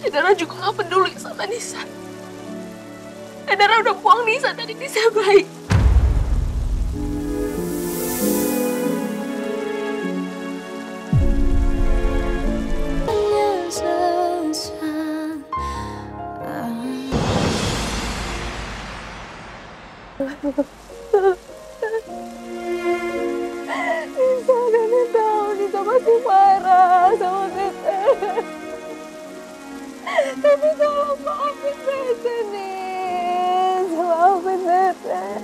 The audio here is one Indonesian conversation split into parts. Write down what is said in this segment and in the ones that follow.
Edara juga gak peduli sama Nisa. Edara udah buang Nisa dari Nisa baik. Nisa kan tahu Nisa masih marah sama Teteh. Tapi tolong maafin Teteh, Nis. Maafin Teteh.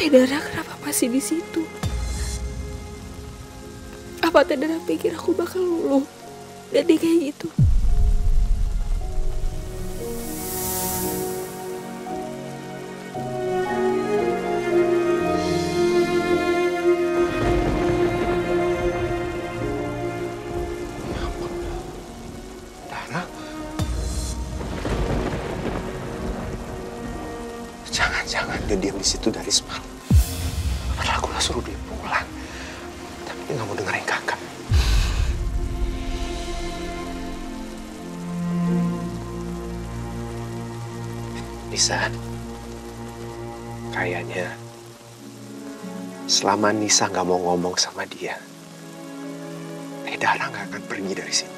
Tedara kenapa masih di situ? Apa Tedara pikir aku bakal luluh dan dia kayak gitu? Jangan dia diam di situ dari semalam. Padahal aku udah suruh dia pulang. Tapi dia nggak mau dengerin kakak. Nisa, kayaknya selama Nisa nggak mau ngomong sama dia, Dara nggak akan pergi dari sini.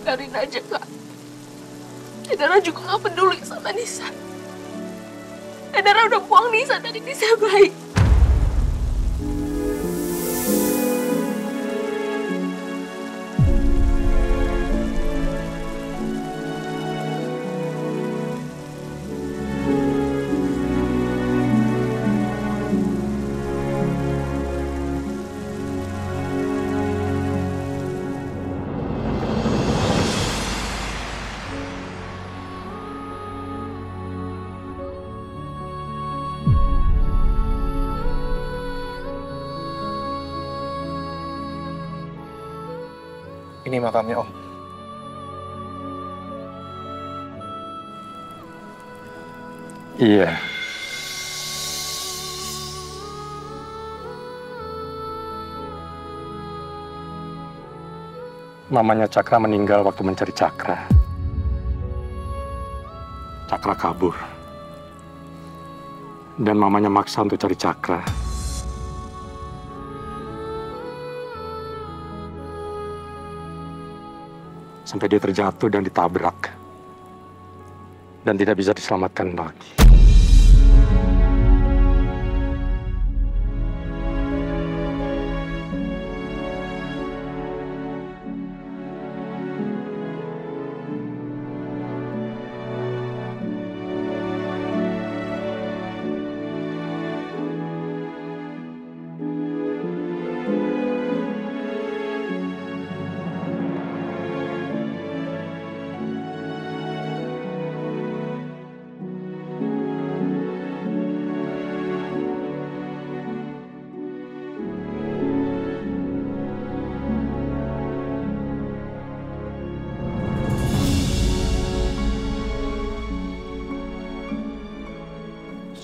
Biarin aja, Kak. Edara juga gak peduli sama Nisa. Edara udah buang Nisa dari Nisa baik. Ini makamnya, Om. Iya. Mamanya Cakra meninggal waktu mencari Cakra. Cakra kabur. Dan mamanya maksa untuk cari Cakra. Sampai dia terjatuh dan ditabrak. Dan tidak bisa diselamatkan lagi.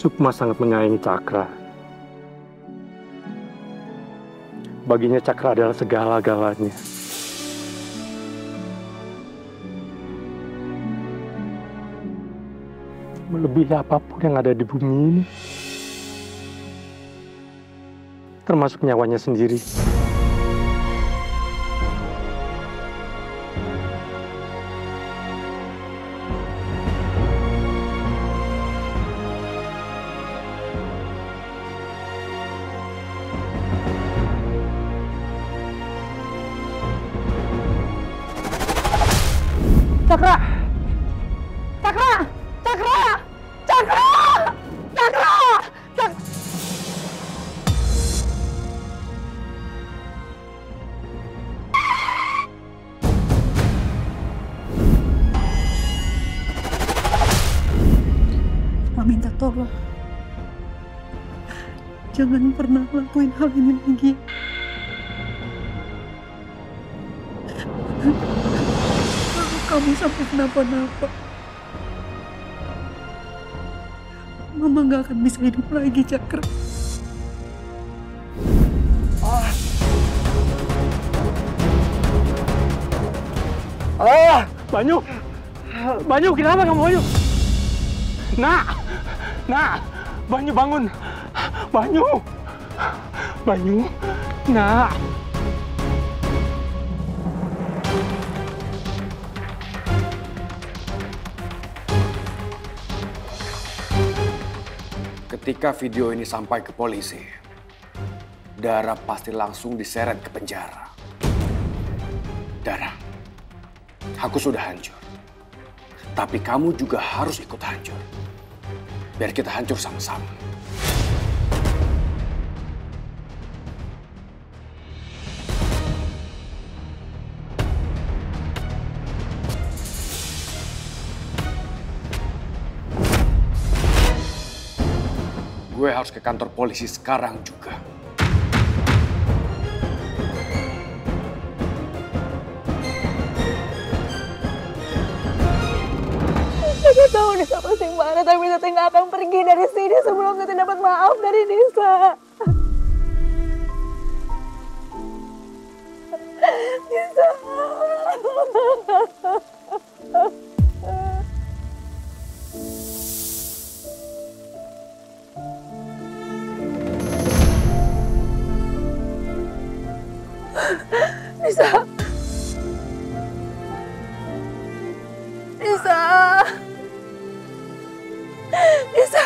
Sukma sangat menyayangi Cakra. Baginya Cakra adalah segala-galanya. Melebihi apapun yang ada di bumi ini. Termasuk nyawanya sendiri. Cakra! Cakra! Cakra! Cakra! Cakra! Mama minta tolong. Jangan pernah lakuin hal ini lagi. kamu sampai kenapa-napa, Mama nggak akan bisa hidup lagi, Cakra. Banyu! Banyu, kenapa kamu, Banyu? Nak! Nak! Banyu, bangun! Banyu! Banyu! Nak! Ketika video ini sampai ke polisi, Dara pasti langsung diseret ke penjara. Dara, aku sudah hancur. Tapi kamu juga harus ikut hancur. Biar kita hancur sama-sama. Gue harus ke kantor polisi sekarang juga. Aku tahu Nisa pasti marah, tapi Tete nggak akan pergi dari sini sebelum Tete dapat maaf dari Nisa. Nisa. Nisa. Nisa. Nisa.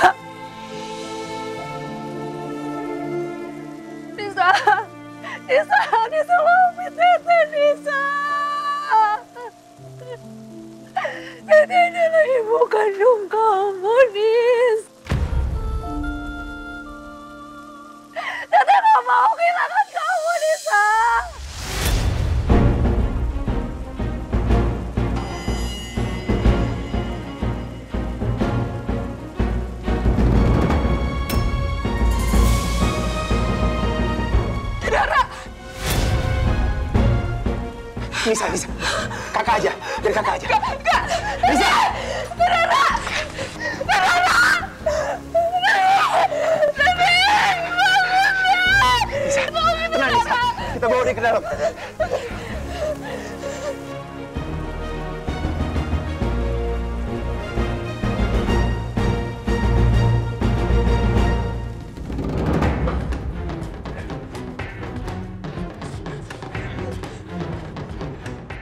Nisa. Nisa. Nisa maafin Tete, Nisa. Tete adalah ibu kandung kamu, Nis. Tete gak mau kehilangan kamu, Nisa. Nisa, Nisa. Kakak aja. Biar kakak aja. Enggak. Nisa! Rara! Rara! Nisa, tenang Nisa. Kita bawa dia ke dalam.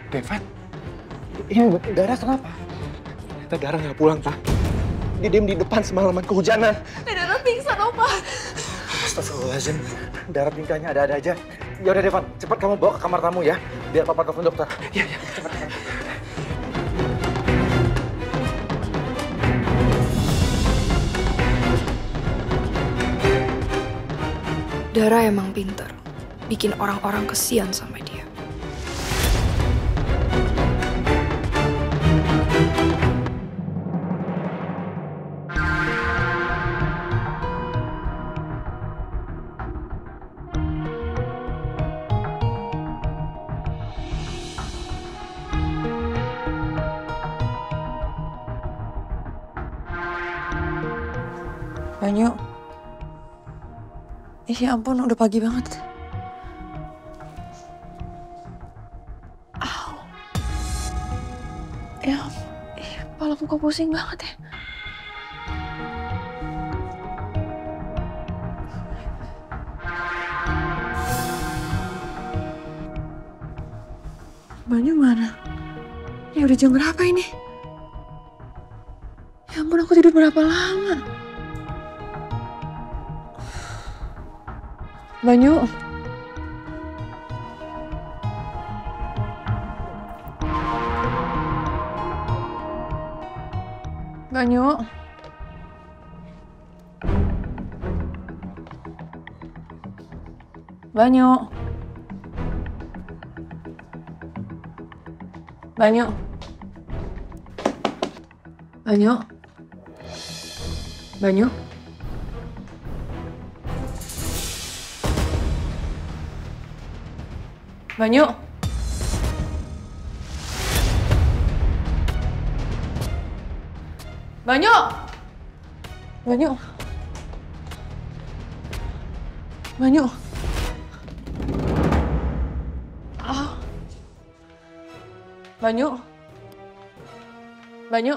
Devan, ini Dara kenapa? Ternyata Dara nggak pulang, Pak. Dia diem di depan semalaman kehujanan. Dara pingsan, Opa. Astagfirullahaladzim, Dara tingkahnya ada-ada aja. Ya udah Devan, cepat kamu bawa ke kamar tamu ya, biar papa telepon dokter. Iya, iya. Cepat. Dara emang pinter, bikin orang-orang kesian sama dia. Banyu. Ya ampun, udah pagi banget. Au. Ya, kepalaku kok pusing banget ya. Banyu mana? Ya udah jam berapa ini? Ya ampun, aku tidur berapa lama? Banyu. Banyu. Banyu. Banyu. Banyu. Banyu. Banyu. Banyu! Banyu! Banyu! Ah. Banyu! Banyu!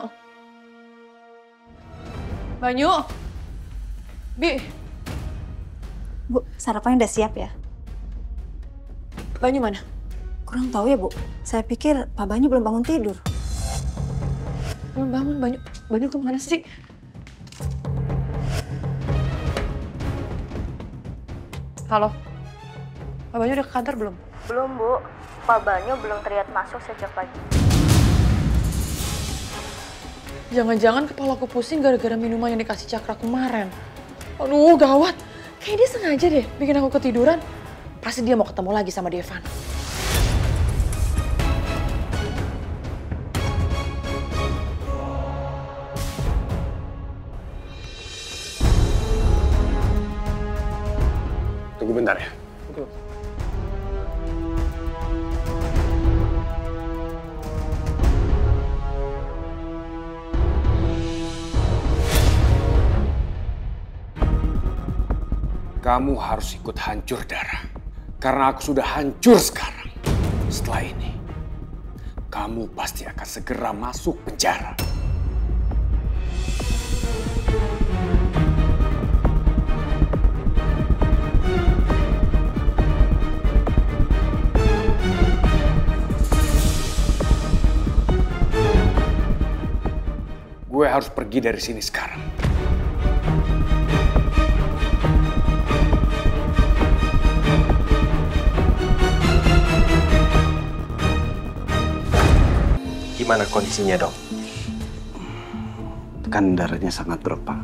Banyu! Bi! Bu, sarapannya udah siap ya? Banyu mana? Kurang tahu ya, Bu. Saya pikir Pak Banyu belum bangun tidur. Belum bangun, Banyu. Banyu kemana sih? Halo? Pak Banyu udah ke kantor belum? Belum, Bu. Pak Banyu belum terlihat masuk sejak pagi. Jangan-jangan kepala aku pusing gara-gara minuman yang dikasih Cakra kemarin. Aduh, gawat. Kayaknya dia sengaja deh bikin aku ketiduran. Pasti dia mau ketemu lagi sama Devan. Tunggu bentar ya. Kamu harus ikut hancur, Dara. Karena aku sudah hancur sekarang. Setelah ini, kamu pasti akan segera masuk penjara. Gue harus pergi dari sini sekarang. Gimana kondisinya, Dok? Tekanan darahnya sangat drop, Pak.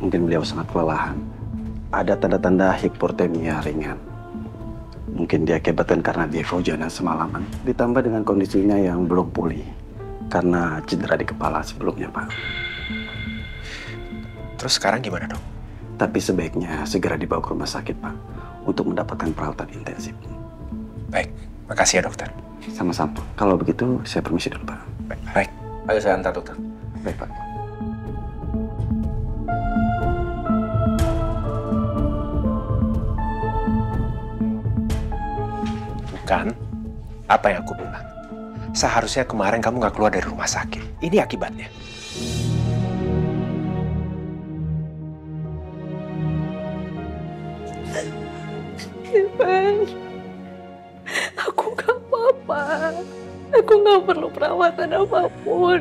Mungkin beliau sangat kelelahan. Ada tanda-tanda hipotermia ringan. Mungkin diakibatkan karena dia kehujanan semalaman. Ditambah dengan kondisinya yang belum pulih. Karena cedera di kepala sebelumnya, Pak. Terus sekarang gimana, Dok? Tapi sebaiknya segera dibawa ke rumah sakit, Pak. Untuk mendapatkan perawatan intensif. Baik, makasih ya, Dokter. Sama-sama. Kalau begitu, saya permisi dulu, Pak. Baik. Ayo saya antar, Dokter. Baik, Pak. Bukan apa yang aku bilang. Seharusnya kemarin kamu nggak keluar dari rumah sakit. Ini akibatnya. Devan, aku gak apa-apa. Aku gak perlu perawatan apapun.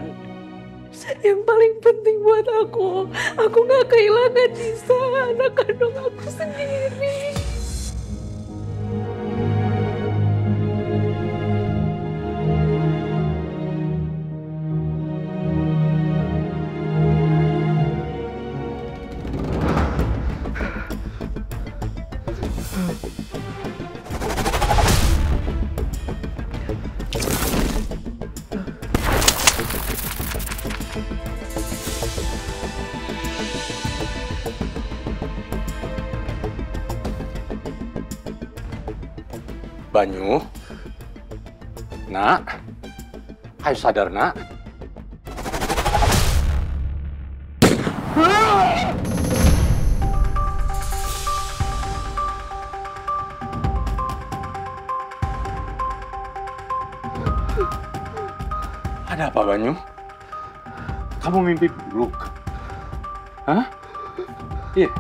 Yang paling penting buat aku gak kehilangan Nisa, anak kandung aku sendiri. Banyu, nak, ayo sadar, nak. Ada apa, Banyu? Kamu mimpi buruk? Hah? Iya.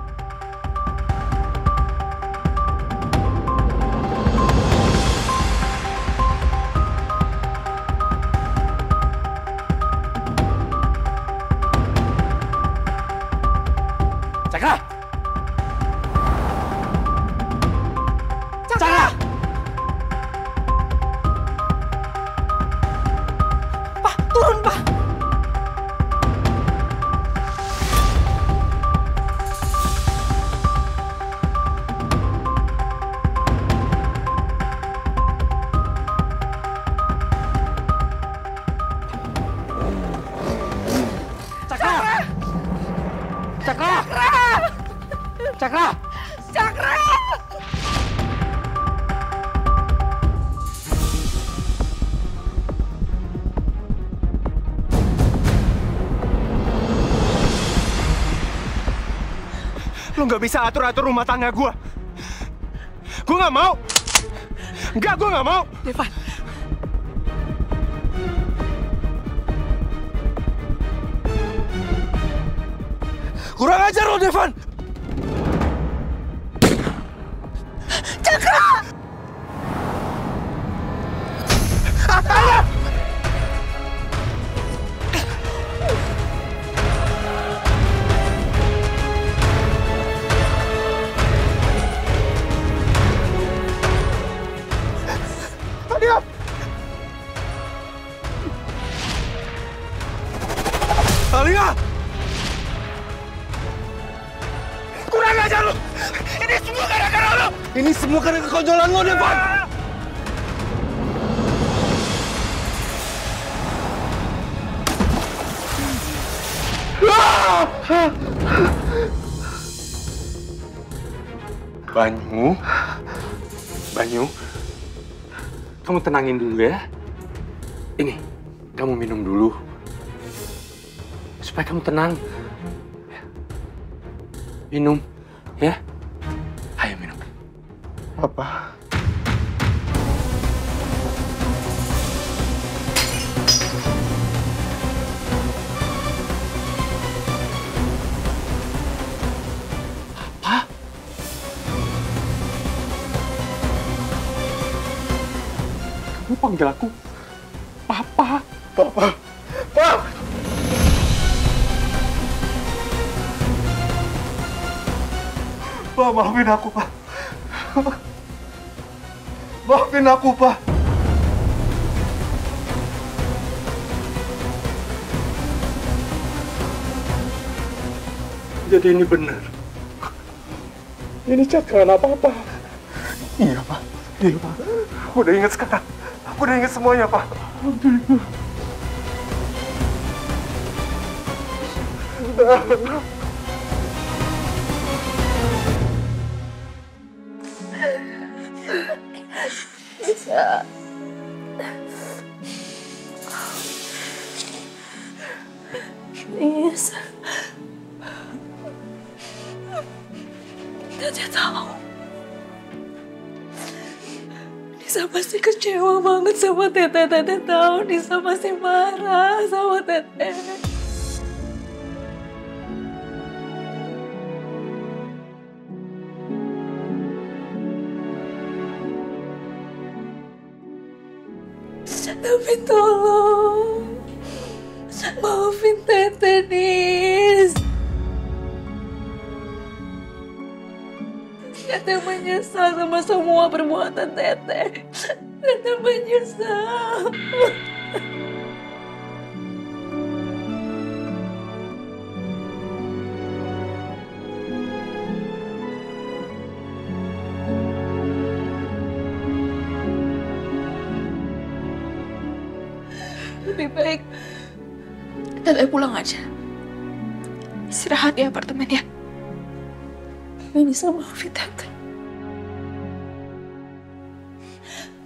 Cakra! Cakra! Pak, turun, Pak! Cakra! Cakra! Cakra! Cakra! Lo nggak bisa atur-atur rumah tangga gue. Gue nggak mau. Enggak, gue nggak mau. Devan. Kurang ajar lo, Devan. Cakra! Alia! Alia! Alia! Kurang ajar lo! Ini semua gara-gara lo! Ini semua karena kekonjolan lo, Devan! Banyu, kamu tenangin dulu ya. Ini, kamu minum dulu. Supaya kamu tenang. Minum, ya. Ayo minum. Papa. Kamu panggil aku Papa. Papa. Papa. Pak, maafin aku, Pak. Maafin aku, Pak. Jadi ini benar. Ini Cakra anak Papa. Iya, Pak. Iya, Pak. Aku udah ingat sekarang. Aku udah ingat semuanya, Pak. Bisa. Nis. Teteh tahu. Nisa pasti kecewa banget sama Teteh. Teteh tahu Nisa pasti marah sama Teteh. Tapi tolong, maafin Teteh, Nis. Teteh menyesal sama semua perbuatan Teteh. Teteh menyesal. Lebih baik Teteh pulang aja. Istirahat di apartemen ya. Ini bisa maafin Teteh.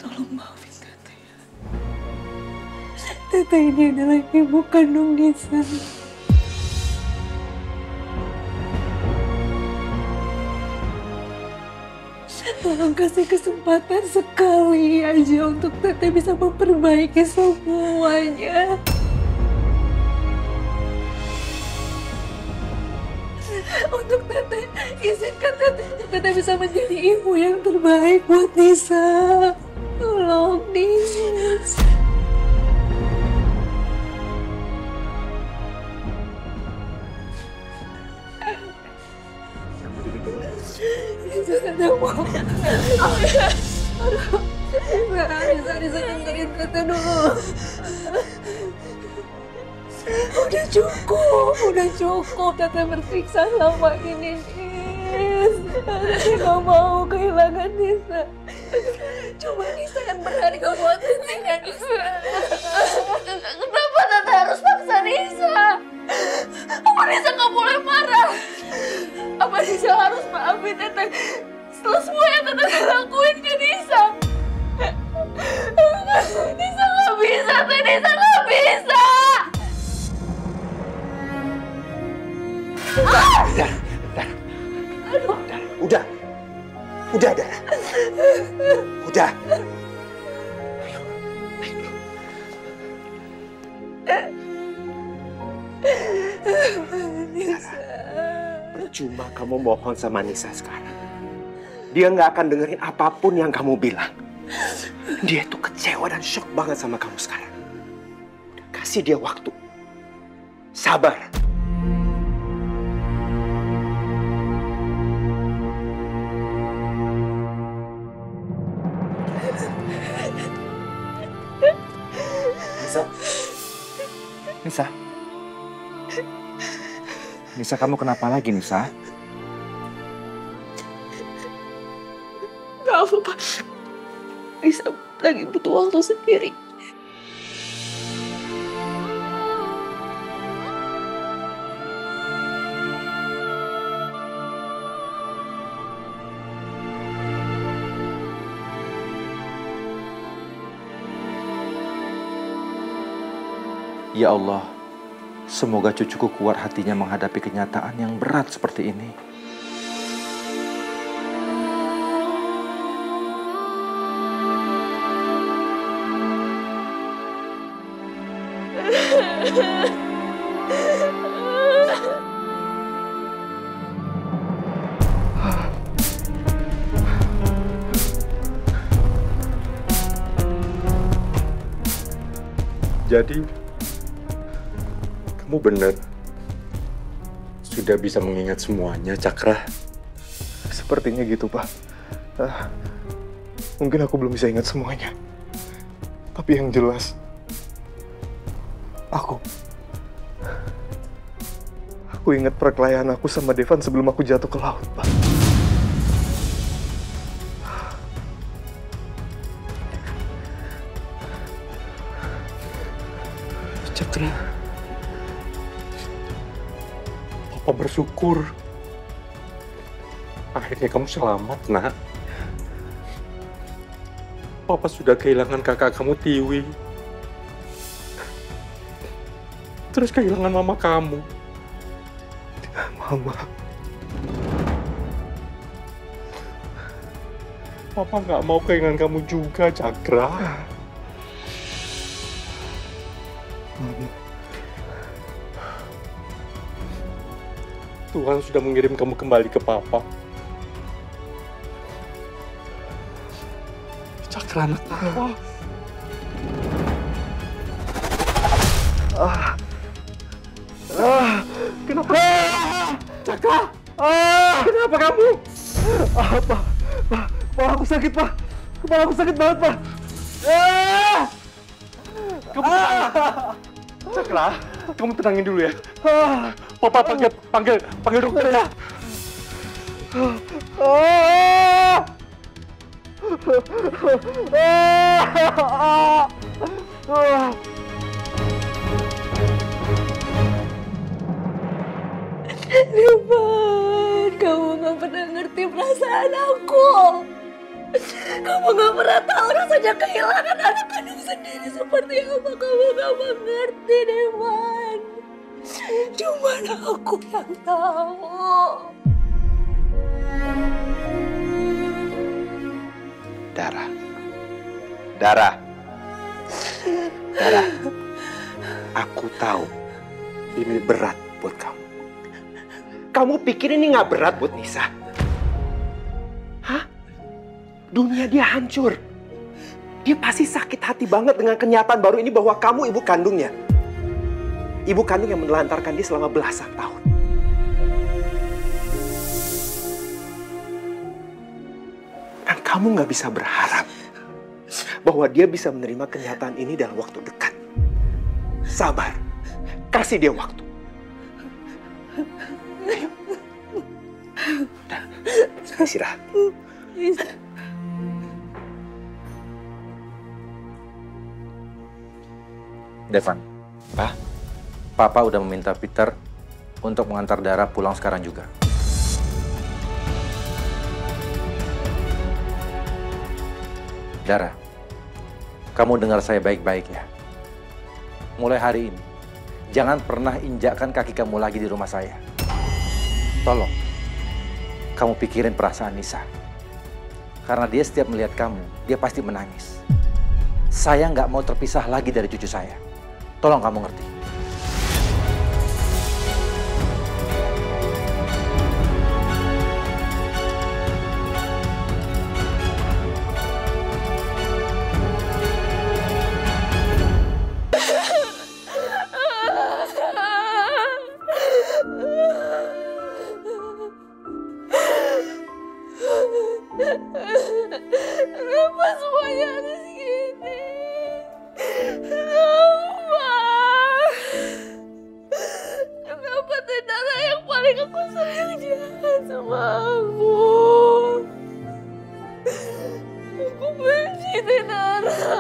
Tolong maafin Teteh ya. Teteh ini adalah ibu kandung Nisa. Tolong kasih kesempatan sekali aja untuk Teteh bisa memperbaiki semuanya. Untuk Teteh, izinkan Teteh bisa menjadi ibu yang terbaik buat Nisa. Tolong, Nis. Teteh mau. Nisa dengerin Teteh dulu. Udah cukup Teteh bersiksa selama ini, Nis. Teteh gak mau kehilangan Nisa. Cuma Nisa yang berharga buat Teteh, Nisa. Kenapa Teteh harus paksa Nisa? Apa Nisa gak boleh marah? Apa Nisa harus maafin Teteh setelah semua yang Teteh lakuin ke Nisa? Nisa gak bisa, Nisa gak bisa. Bentar. Udah. Udah, Dara. Udah. Nisa. Percuma kamu mohon sama Nisa sekarang. Dia nggak akan dengerin apapun yang kamu bilang. Dia tuh kecewa dan shock banget sama kamu sekarang. Udah, kasih dia waktu. Sabar. Nisa. Nisa. Nisa, kamu kenapa lagi, Nisa? Gak apa-apa. Nisa lagi butuh waktu sendiri. Ya Allah, semoga cucuku kuat hatinya menghadapi kenyataan yang berat seperti ini. Jadi, kamu benar sudah bisa mengingat semuanya, Cakra? Sepertinya gitu, Pak. Mungkin aku belum bisa ingat semuanya. Tapi yang jelas, aku ingat perkelahian aku sama Devan sebelum aku jatuh ke laut, Pak. Cakra, Papa bersyukur. Akhirnya kamu selamat, nak. Papa sudah kehilangan kakak kamu, Tiwi. Terus kehilangan mama kamu. Mama. Papa nggak mau kehilangan kamu juga, Cakra. Tuhan sudah mengirim kamu kembali ke Papa. Cakra, anak Papa. Kenapa? Cakra! Kenapa kamu? Pak, aku sakit, Pak. Kepala aku sakit banget, Pak. Kamu Cakra, kamu tenangin dulu ya. Papa panggil dokter ya. Devan, kamu gak pernah ngerti perasaan aku. Kamu gak pernah tahu rasanya kehilangan anak kandung sendiri seperti apa. Kamu gak mengerti, Devan. Cuma aku yang tahu. Dara, aku tahu ini berat buat kamu. Kamu pikir ini nggak berat buat Nisa? Hah? Dunia dia hancur. Dia pasti sakit hati banget dengan kenyataan baru ini bahwa kamu ibu kandungnya. Ibu kandung yang menelantarkan dia selama belasan tahun. Dan kamu nggak bisa berharap bahwa dia bisa menerima kenyataan ini dalam waktu dekat. Sabar, kasih dia waktu. Ayo. Udah, istirahat. Devan, Pak? Papa udah meminta Peter untuk mengantar Dara pulang sekarang juga. Dara, kamu dengar saya baik-baik ya. Mulai hari ini, jangan pernah injakkan kaki kamu lagi di rumah saya. Tolong, kamu pikirin perasaan Nisa. Karena dia setiap melihat kamu, dia pasti menangis. Saya nggak mau terpisah lagi dari cucu saya. Tolong kamu ngerti. Kenapa semuanya harus gini? Kenapa? Kenapa Dara yang paling aku sayang jahat sama aku? Aku benci Dara.